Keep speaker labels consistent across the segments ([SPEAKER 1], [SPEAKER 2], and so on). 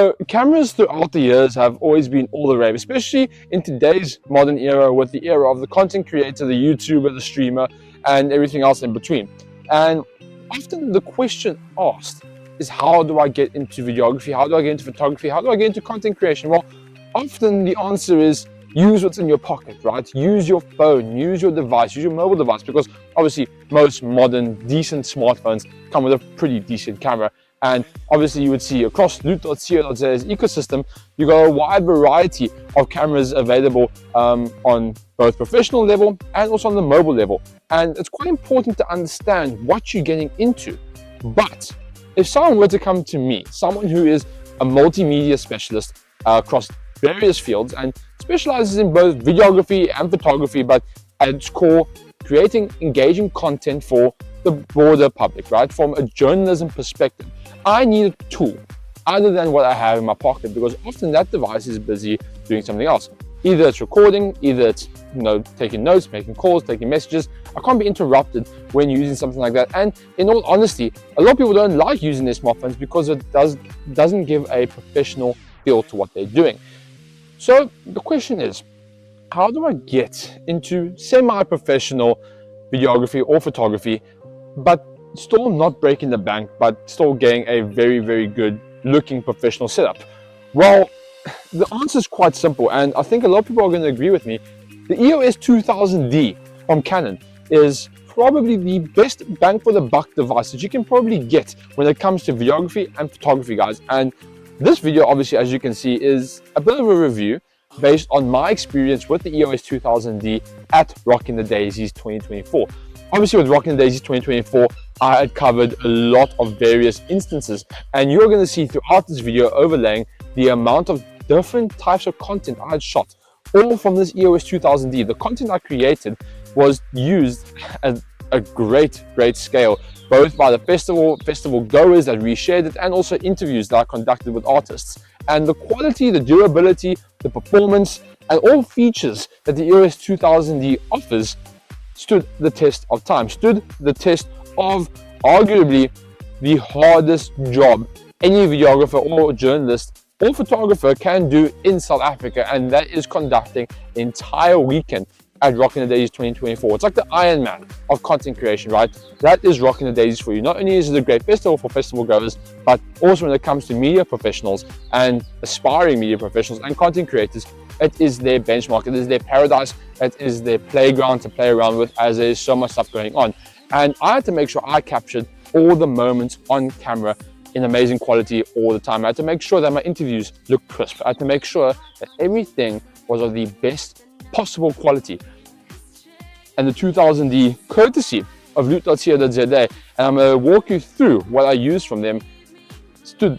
[SPEAKER 1] So cameras throughout the years have always been all the rave, especially in today's modern era with the era of the content creator, the YouTuber, the streamer, and everything else in between. And often the question asked is, how do I get into videography? How do I get into photography? How do I get into content creation? Well, often the answer is use what's in your pocket, right? Use your phone, use your device, use your mobile device, because obviously most modern decent smartphones come with a pretty decent camera. And obviously you would see across loot.co.za's ecosystem, you got a wide variety of cameras available on both professional level and also on the mobile level. And it's quite important to understand what you're getting into. But if someone were to come to me, someone who is a multimedia specialist across various fields and specializes in both videography and photography, but at its core, creating engaging content for the broader public, right? From a journalism perspective, I need a tool other than what I have in my pocket, because often that device is busy doing something else. Either it's recording, either it's taking notes, making calls, taking messages. I can't be interrupted when using something like that. And in all honesty, a lot of people don't like using their smartphones because it doesn't give a professional feel to what they're doing. So the question is, how do I get into semi-professional videography or photography, but still not breaking the bank, but still getting a very, very good looking professional setup? Well, the answer is quite simple, and I think a lot of people are going to agree with me. The EOS 2000D from Canon is probably the best bang for the buck device that you can probably get when it comes to videography and photography, guys. And this video, obviously, as you can see, is a bit of a review based on my experience with the EOS 2000D at Rocking The Daisies 2024. Obviously, with Rocking The Daisies 2024, I had covered a lot of various instances, and you're going to see throughout this video overlaying the amount of different types of content I had shot, all from this EOS 2000D. The content I created was used at a great scale, both by the festival goers that reshared it, and also interviews that I conducted with artists. And the quality, the durability, the performance, and all features that the EOS 2000D offers stood the test of time, stood the test of arguably the hardest job any videographer or journalist or photographer can do in South Africa, and that is conducting the entire weekend at Rocking The Daisies 2024. It's like the Iron Man of content creation, right? That is Rocking The Daisies for you. Not only is it a great festival for festival goers, but also when it comes to media professionals and aspiring media professionals and content creators, it is their benchmark, it is their paradise, it is their playground to play around with, as there is so much stuff going on. And I had to make sure I captured all the moments on camera in amazing quality all the time. I had to make sure that my interviews looked crisp. I had to make sure that everything was of the best possible quality. And the 2000D, courtesy of loot.co.za, and I'm going to walk you through what I used from them, stood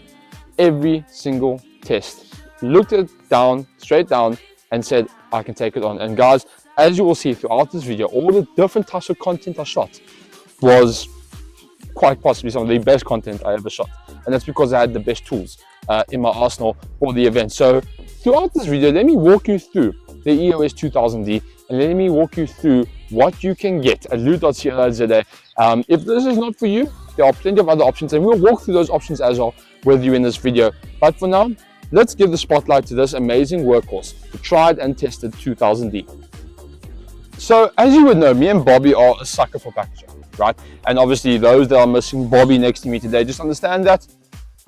[SPEAKER 1] every single test. Looked it down, straight down, and said, I can take it on. And guys, as you will see throughout this video, all the different types of content I shot was quite possibly some of the best content I ever shot. And that's because I had the best tools in my arsenal for the event. So throughout this video, let me walk you through the EOS 2000D, and let me walk you through what you can get at loot.co.za. If this is not for you, there are plenty of other options, and we'll walk through those options as well with you in this video. But for now, let's give the spotlight to this amazing workhorse, the tried and tested 2000D. So as you would know, me and Bobby are a sucker for packaging, right? And obviously those that are missing Bobby next to me today, just understand that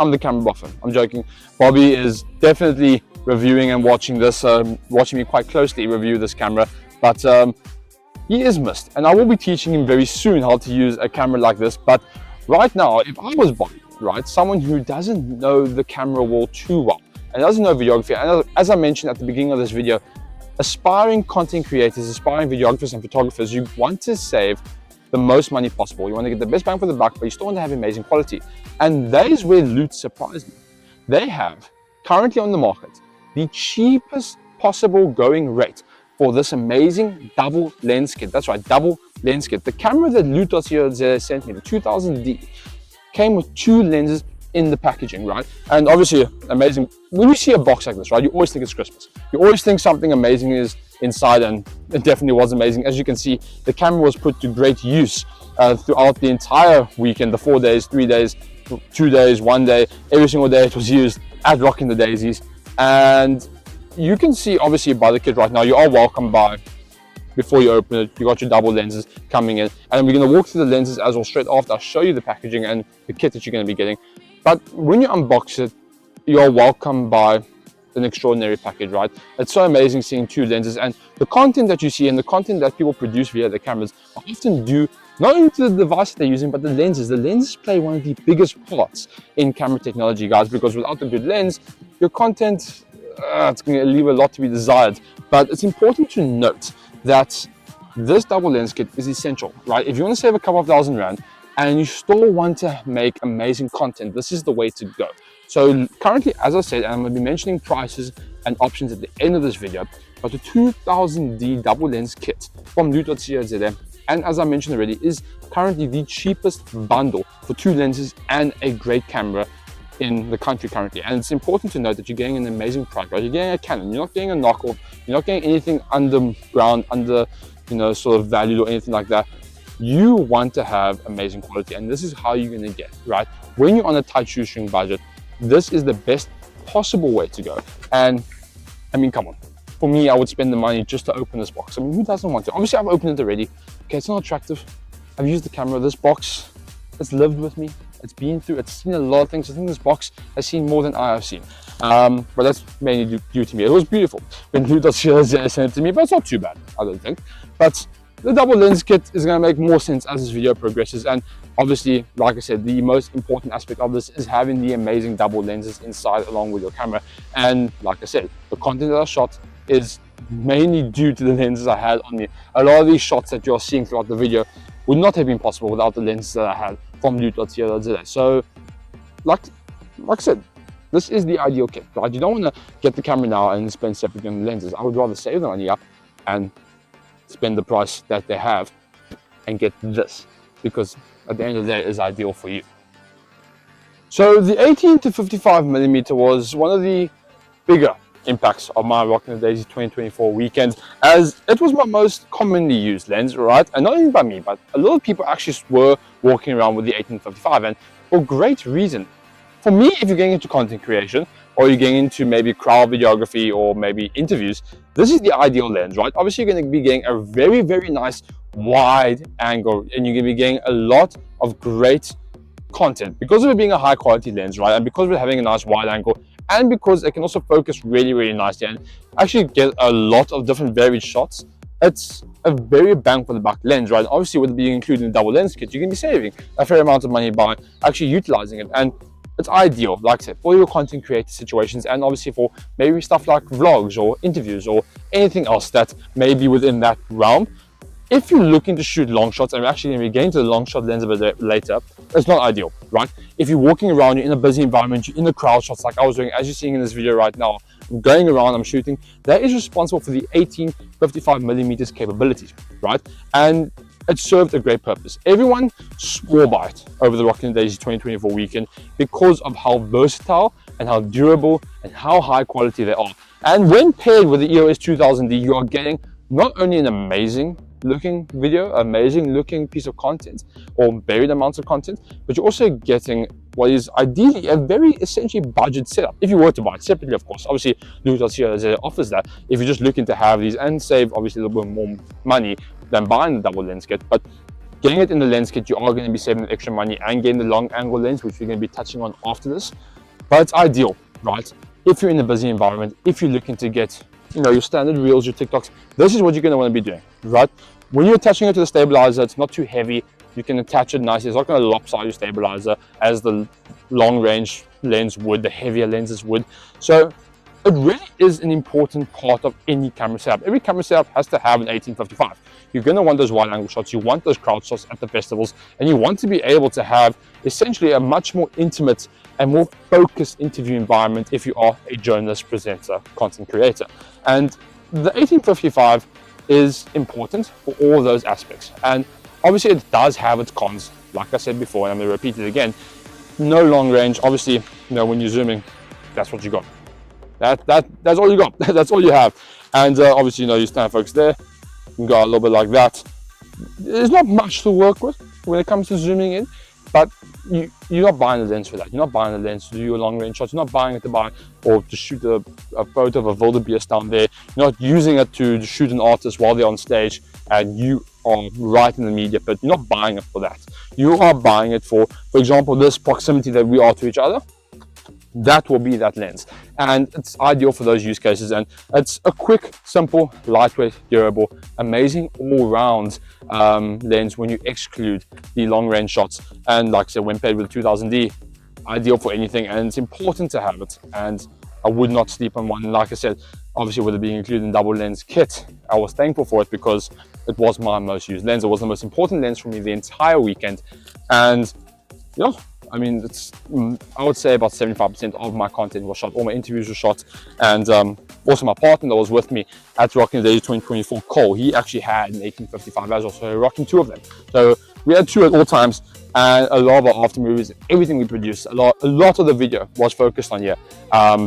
[SPEAKER 1] I'm the camera buffer. I'm joking. Bobby is definitely reviewing and watching this, watching me quite closely review this camera, but he is missed, and I will be teaching him very soon how to use a camera like this. But right now, if I was Bobby, right, someone who doesn't know the camera world too well and doesn't know videography, and as I mentioned at the beginning of this video, aspiring content creators, aspiring videographers and photographers, you want to save the most money possible. You want to get the best bang for the buck, but you still want to have amazing quality. And that is where Loot surprised me. They have currently on the market the cheapest possible going rate for this amazing double lens kit. That's right, double lens kit. The camera that Loot.co.za sent me, the 2000D, came with 2 lenses in the packaging, right? And obviously amazing. When you see a box like this, right, you always think it's Christmas. You always think something amazing is inside, and it definitely was amazing. As you can see, the camera was put to great use throughout the entire weekend, the 4 days, 3 days 2 days, 1 day, every single day it was used at Rocking the Daisies. And you can see obviously by the kit right now, you are welcome by, before you open it, you got your double lenses coming in, and we're going to walk through the lenses as well straight after. I'll show you the packaging and the kit that you're going to be getting. But when you unbox it, you're welcomed by an extraordinary package, right? It's so amazing seeing 2 lenses, and the content that you see and the content that people produce via the cameras are often due not only to the device that they're using, but the lenses. The lenses play one of the biggest parts in camera technology, guys, because without a good lens, your content, it's going to leave a lot to be desired. But it's important to note that this double lens kit is essential, right? If you want to save a couple of $1,000 and you still want to make amazing content, this is the way to go. So currently, as I said, and I'm going to be mentioning prices and options at the end of this video, but the 2000D double lens kit from co.za, and as I mentioned already, is currently the cheapest bundle for 2 lenses and a great camera in the country currently. And it's important to note that you're getting an amazing price, right? You're getting a Canon, you're not getting a knockoff, you're not getting anything underground, sort of valued or anything like that. You want to have amazing quality, and this is how you're going to get, right? When you're on a tight shoestring budget, this is the best possible way to go. And I mean, come on, for me, I would spend the money just to open this box. I mean, who doesn't want to? Obviously, I've opened it already. Okay, it's not attractive. I've used the camera. This box, it's lived with me. It's been through, it's seen a lot of things. I think this box has seen more than I have seen. But that's mainly due to me. It was beautiful when co.za sent it to me, but it's not too bad, I don't think. But the double lens kit is going to make more sense as this video progresses. And obviously, like I said, the most important aspect of this is having the amazing double lenses inside along with your camera. And like I said, the content that I shot is mainly due to the lenses I had on me. A lot of these shots that you're seeing throughout the video would not have been possible without the lenses that I had from co.za. So like I said, this is the ideal kit, right? You don't want to get the camera now and spend separately on the lenses. I would rather save the money up and spend the price that they have and get this, because at the end of the day it is ideal for you. So the 18 to 55mm was one of the bigger impacts of my Rocking the Daisies 2024 weekend, as it was my most commonly used lens, right? And not only by me, but a lot of people actually were walking around with the 18-55, and for great reason. For me, if you're getting into content creation, or you're getting into maybe crowd videography or maybe interviews, this is the ideal lens, right? Obviously, you're going to be getting a very, very nice wide angle, and you're going to be getting a lot of great content because of it being a high quality lens, right? And because we're having a nice wide angle, and because it can also focus really, really nicely and actually get a lot of different varied shots. It's a very bang for the buck lens, right? Obviously, with it being included in the double lens kit, you can be saving a fair amount of money by actually utilizing it. And it's ideal, like I said, for your content creator situations, and obviously for maybe stuff like vlogs or interviews or anything else that may be within that realm. If you're looking to shoot long shots, and we're actually going to be getting to the long shot lens a bit later, it's not ideal, right? If you're walking around, you're in a busy environment, you're in the crowd shots like I was doing, as you're seeing in this video right now, I'm going around, I'm shooting, that is responsible for the 18-55mm capabilities, right? And it served a great purpose. Everyone swore by it over the Rocking the Daisies 2024 weekend because of how versatile and how durable and how high quality they are. And when paired with the EOS 2000D, you are getting not only an amazing looking video, amazing looking piece of content or varied amounts of content, but you're also getting what is ideally a very essentially budget setup. If you were to buy it separately, of course, obviously co.za offers that if you're just looking to have these and save obviously a little bit more money than buying the double lens kit. But getting it in the lens kit, you are going to be saving extra money and getting the long angle lens, which we're going to be touching on after this. But it's ideal, right? If you're in a busy environment, if you're looking to get, your standard reels, your TikToks, this is what you're going to want to be doing, right? When you're attaching it to the stabilizer, it's not too heavy. You can attach it nicely. It's not going to lopside your stabilizer as the long range lens would, the heavier lenses would. So it really is an important part of any camera setup. Every camera setup has to have an 18-55. You're going to want those wide angle shots. You want those crowd shots at the festivals, and you want to be able to have essentially a much more intimate and more focused interview environment if you are a journalist, presenter, content creator. And the 18-55 is important for all those aspects. And obviously it does have its cons, like I said before, and I'm going to repeat it again. No long range. Obviously, when you're zooming, that's what you got. That's all you got. That's all you have. And obviously, you stand focus there. You can go a little bit like that. There's not much to work with when it comes to zooming in. But you're not buying the lens for that. You're not buying the lens to do your long range shots. You're not buying it to buy or to shoot a photo of a wildebeest down there. You're not using it to shoot an artist while they're on stage and you are right in the media pit. You're not buying it for that. You are buying it for example, this proximity that we are to each other. That will be that lens, and it's ideal for those use cases. And it's a quick, simple, lightweight, durable, amazing all-round lens when you exclude the long-range shots. And like I said, when paired with the 2000D, ideal for anything, and it's important to have it. And I would not sleep on one. And like I said, obviously with it being included in double lens kit, I was thankful for it because it was my most used lens. It was the most important lens for me the entire weekend. And yeah, I mean, it's, I would say about 75% of my content was shot, all my interviews were shot. And also my partner that was with me at Rocking The Daisies 2024, Cole, he actually had an 1855 as well, so rocking 2 of them. So we had 2 at all times, and a lot of our after movies, everything we produced, a lot of the video was focused on here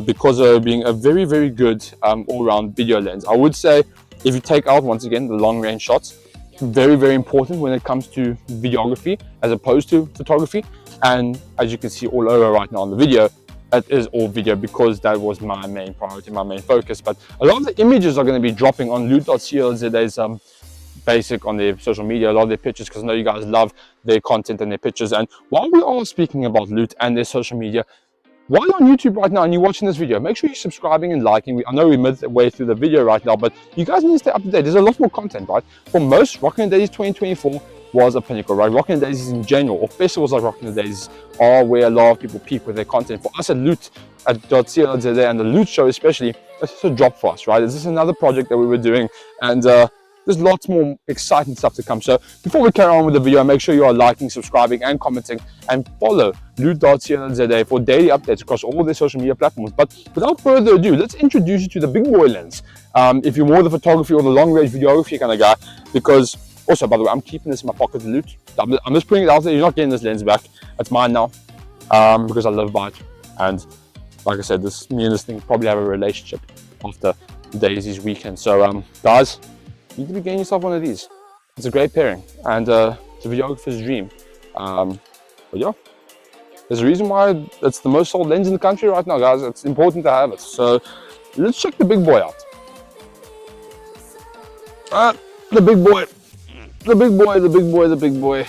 [SPEAKER 1] because of being a very, very good all-round video lens. I would say if you take out, once again, the long-range shots, very, very important when it comes to videography as opposed to photography. And as you can see all over right now on the video, it is all video because that was my main priority, my main focus. But a lot of the images are going to be dropping on loot.co.za's basic on their social media, a lot of their pictures, because I know you guys love their content and their pictures. And while we are speaking about Loot and their social media, while you're on YouTube right now and you're watching this video, make sure you're subscribing and liking. I know we're midway through the video right now, but you guys need to stay up to date. There's a lot more content, right? For most, Rocking The Daisies 2024 was a pinnacle, right? Rocking The Daisies in general, or festivals like Rocking The Daisies, are where a lot of people peak with their content. For us at Loot, at .co.za and the Loot show especially, it's just a drop for us, right? This is another project that we were doing, and there's lots more exciting stuff to come. So before we carry on with the video, make sure you are liking, subscribing, and commenting, and follow loot.co.za for daily updates across all their social media platforms. But without further ado, let's introduce you to the big boy lens. If you're more the photography or the long-range videography kind of guy, because also, by the way, I'm keeping this in my pocket to Loot. I'm just putting it out there. You're not getting this lens back. It's mine now because I live by it. And like I said, me and this thing probably have a relationship after Daisy's weekend. So guys, you need to be getting yourself one of these. It's a great pairing, and it's a videographer's dream. But yeah, there's a reason why it's the most sold lens in the country right now, guys. It's important to have it. So let's check the big boy out. The big boy. The big boy, the big boy, the big boy.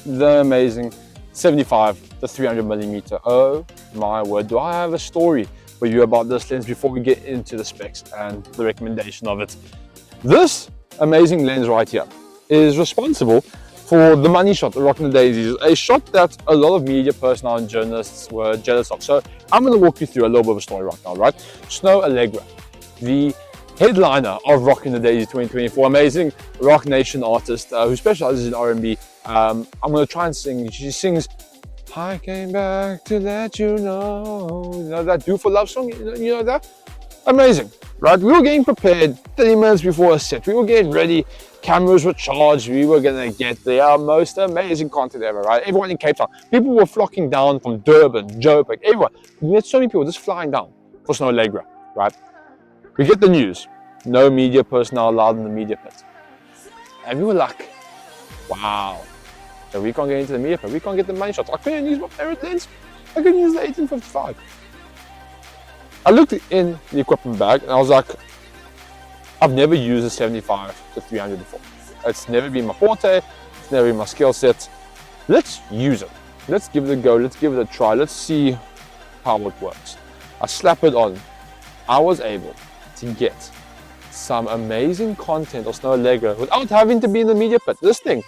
[SPEAKER 1] The amazing 75 to 300mm. Oh my word, do I have a story for you about this lens before we get into the specs and the recommendation of it. This amazing lens right here is responsible for the money shot, the Rocking The Daisies, a shot that a lot of media personnel and journalists were jealous of. So I'm going to walk you through a little bit of a story right now, right? Snow Allegra, the headliner of Rocking The Daisies 2024, amazing Rock Nation artist who specializes in R&B. I'm going to try and sing. She sings, I came back to let you know. You know that Do For Love song? You know that? Amazing, right? We were getting prepared 30 minutes before a set. We were getting ready. Cameras were charged. We were going to get the most amazing content ever, right? Everyone in Cape Town. People were flocking down from Durban, Joburg, everyone. We had so many people just flying down for Snow Allegra, right? We get the news. No media personnel allowed in the media pit. And we were like, wow. So we can't get into the media pit. We can't get the money shots. I couldn't use my favorite lens. I couldn't use the 1855. I looked in the equipment bag and I was like, I've never used a 75 to 300 before. It's never been my forte. It's never been my skill set. Let's use it. Let's give it a go. Let's give it a try. Let's see how it works. I slap it on. I was able to get some amazing content of Snow Allegra without having to be in the media pit. This thing.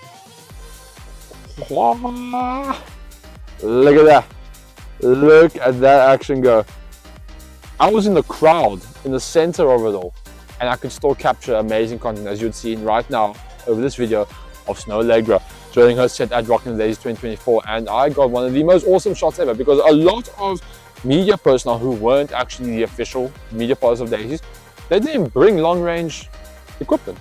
[SPEAKER 1] Look at that. Look at that action go. I was in the crowd, in the center of it all, and I could still capture amazing content, as you'd seen right now over this video of Snow Allegra joining her set at Rocking The Daisies 2024. And I got one of the most awesome shots ever, because a lot of media personnel who weren't actually the official media partners of Daisies, they didn't bring long-range equipment.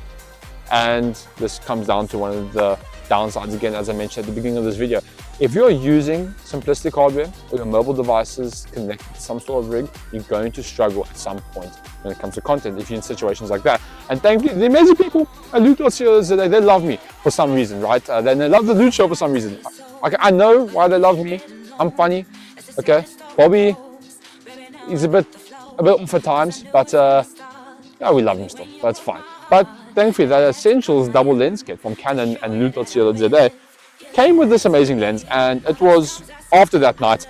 [SPEAKER 1] And this comes down to one of the downsides, again, as I mentioned at the beginning of this video. If you're using simplistic hardware or your mobile devices connected to some sort of rig, you're going to struggle at some point when it comes to content if you're in situations like that. And thankfully, the amazing people at Loot.co.za, they love me for some reason, right? They love the Loot show for some reason. Like, I know why they love me. I'm funny. Okay, Bobby, he's a bit off at times, but yeah, we love him still. That's fine. But thankfully, that Essentials double lens kit from Canon and co.za came with this amazing lens, and it was after that night,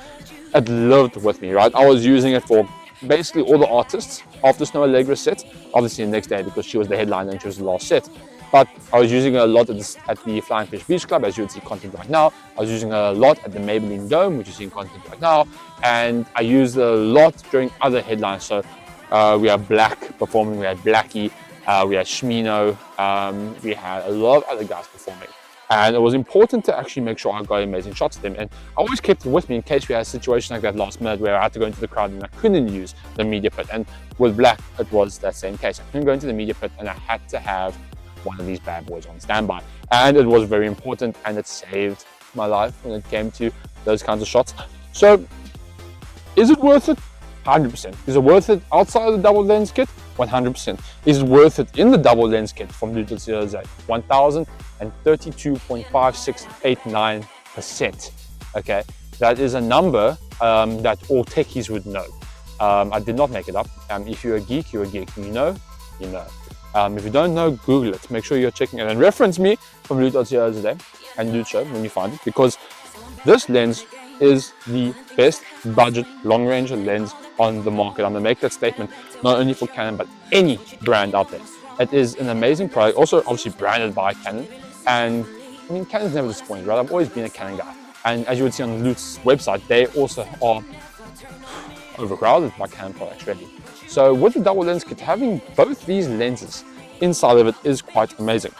[SPEAKER 1] it lived with me. Right, I was using it for basically all the artists after Snow Allegra's set. Obviously, the next day because she was the headliner and she was the last set. But I was using it a lot at the Flying Fish Beach Club, as you would see content right now. I was using it a lot at the Maybelline Dome, which is seeing content right now. And I used it a lot during other headlines. So we had Black performing, we had Blackie, we had Shmino, we had a lot of other guys performing. And it was important to actually make sure I got amazing shots of them. And I always kept it with me in case we had a situation like that last minute where I had to go into the crowd and I couldn't use the media pit. And with Black, it was that same case. I couldn't go into the media pit and I had to have one of these bad boys on standby, and it was very important, and it saved my life when it came to those kinds of shots. So is it worth it? 100%. Is it worth it outside of the double lens kit? 100%. Is it worth it in the double lens kit from co.za? 1032.5689%. Okay, that is a number that all techies would know. I did not make it up. If you're a geek, you're a geek. You know, you know. If you don't know, Google it. Make sure you're checking it and reference me from co.za and Lucho when you find it, because this lens is the best budget long-range lens on the market. I'm going to make that statement not only for Canon but any brand out there. It is an amazing product, also obviously branded by Canon, and I mean, Canon's never disappointed, right? I've always been a Canon guy, and as you would see on Lute's website, they also are overcrowded by Canon products really. So with the double lens kit, having both these lenses inside of it is quite amazing.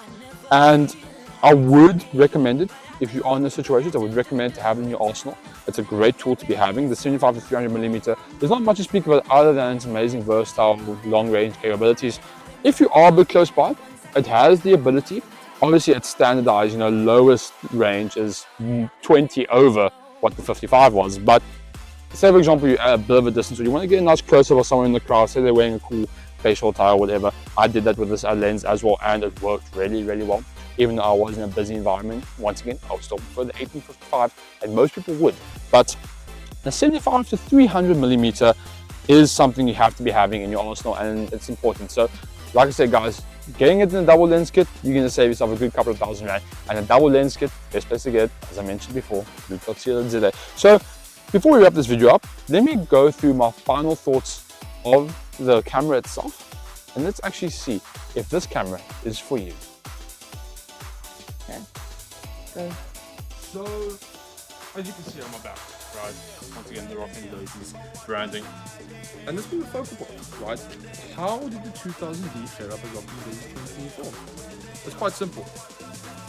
[SPEAKER 1] And I would recommend it if you are in the situation. I would recommend to have it in your arsenal. It's a great tool to be having. The 75 to 300mm, there's not much to speak about other than its amazing versatile long range capabilities. If you are a bit close by, it has the ability, obviously it's standardized, you know, lowest range is 20 over what the 55 was, but say for example you're at a bit of a distance or you want to get a nice close-up of someone in the crowd, say they're wearing a cool facial attire or whatever. I did that with this lens as well, and it worked really, really well. Even though I was in a busy environment, once again, I would still prefer the 1855, and most people would. But the 75 to 300mm is something you have to be having in your arsenal, and it's important. So, like I said, guys, getting it in a double lens kit, you're going to save yourself a good couple of $1,000. And a double lens kit, best place to get, as I mentioned before, co.za. So, before we wrap this video up, let me go through my final thoughts of the camera itself, and let's actually see if this camera is for you. Okay. So, as you can see on my back, right, once again the Rocking The Daisies branding, and this being the focal point, right? How did the 2000D fare up as Rocking The Daisies 2024? It's quite simple.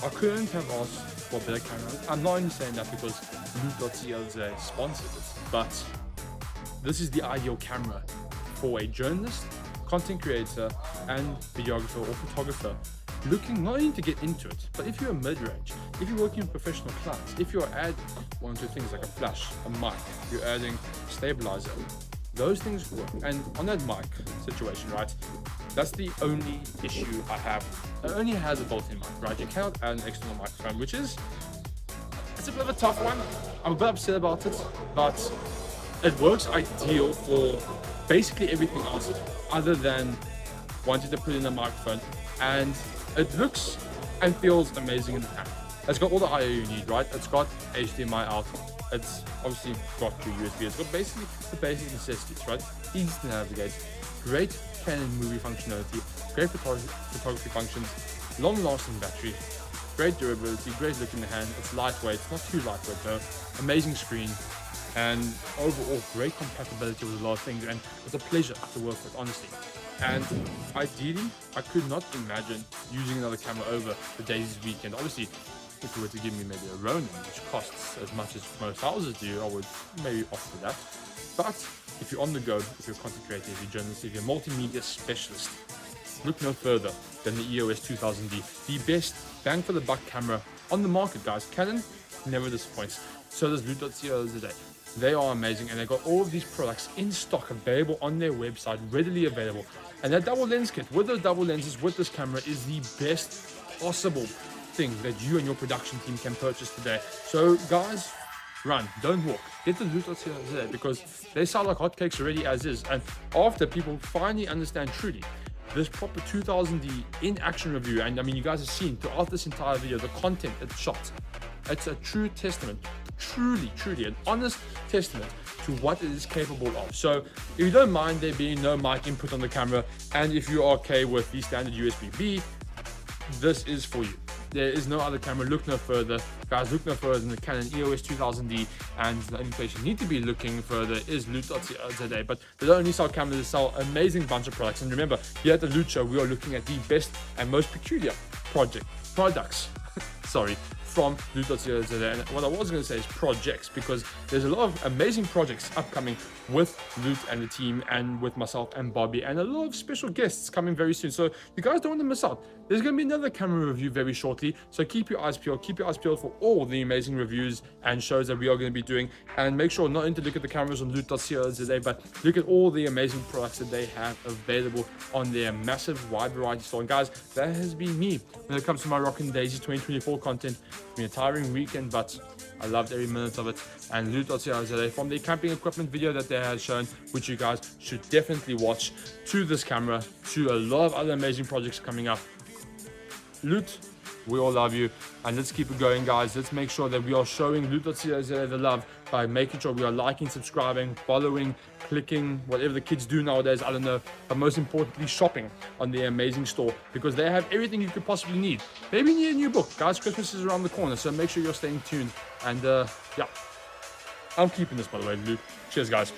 [SPEAKER 1] I couldn't have asked for a better camera. I'm not only saying that because co.za sponsored it, but this is the ideal camera for a journalist, content creator, and videographer or photographer looking not only to get into it, but if you're a mid-range, if you're working with professional clients, if you're adding one or two things like a flash, a mic, you're adding stabilizer, those things work. And on that mic situation, right, that's the only issue I have. It only has a built-in mic, right? You cannot add an external microphone, which is, it's a bit of a tough one. I'm a bit upset about it, but it works ideal for basically everything else other than wanting to put in a microphone, and it looks and feels amazing in the camera. It's got all the I/O you need, right? It's got HDMI out. It's obviously got your USB. It's got basically the basic necessities, right? Easy to navigate, great Canon movie functionality, great photography functions, long-lasting battery, great durability, great look in the hand. It's lightweight, it's not too lightweight though. Amazing screen, and overall great compatibility with a lot of things, and it's a pleasure to work with, honestly. And ideally, I could not imagine using another camera over the Daisies weekend. Obviously, if you were to give me maybe a Ronin, which costs as much as most houses do, I would maybe opt for that. But if you're on the go, if you're a content creator, if you're a journalist, if you're a multimedia specialist, look no further than the EOS 2000D, the best bang for the buck camera on the market, guys. Canon never disappoints. So does co.za. They are amazing, and they've got all of these products in stock available on their website, readily available. And that double lens kit with those double lenses with this camera is the best possible thing that you and your production team can purchase today. So guys, run, don't walk. Get the loot.co.za because they sell like hotcakes already as is. And after people finally understand truly this proper 2000D in action review, and I mean, you guys have seen throughout this entire video the content it's shot. It's a true testament, truly an honest testament to what it is capable of. So if you don't mind there being no mic input on the camera, and if you're okay with the standard USB-B, this is for you. There is no other camera. Look no further, guys. Look no further than the Canon EOS 2000D, and the only place you need to be looking further is loot.co.za. But they don't only sell cameras; they sell an amazing bunch of products. And remember, here at the Loot Show, we are looking at the best and most peculiar products. Sorry, from loot.co.za. And what I was going to say is projects, because there's a lot of amazing projects upcoming with Loot and the team, and with myself and Bobby, and a lot of special guests coming very soon. So you guys don't want to miss out. There's going to be another camera review very shortly, so keep your eyes peeled. Keep your eyes peeled for all the amazing reviews and shows that we are going to be doing. And make sure not only to look at the cameras on loot.co.za, but look at all the amazing products that they have available on their massive wide variety store. And guys, that has been me when it comes to my Rocking The Daisies 2024 content. It's been a tiring weekend, but I loved every minute of it. And loot.co.za, from the camping equipment video that they had shown, which you guys should definitely watch, to this camera, to a lot of other amazing projects coming up. Loot, we all love you, and let's keep it going, guys. Let's make sure that we are showing loot.co.za the love by making sure we are liking, subscribing, following, clicking, whatever the kids do nowadays, I don't know, but most importantly, shopping on their amazing store, because they have everything you could possibly need. Maybe you need a new book, guys. Christmas is around the corner, so make sure you're staying tuned. And yeah, I'm keeping this, by the way, Luke. Cheers, guys.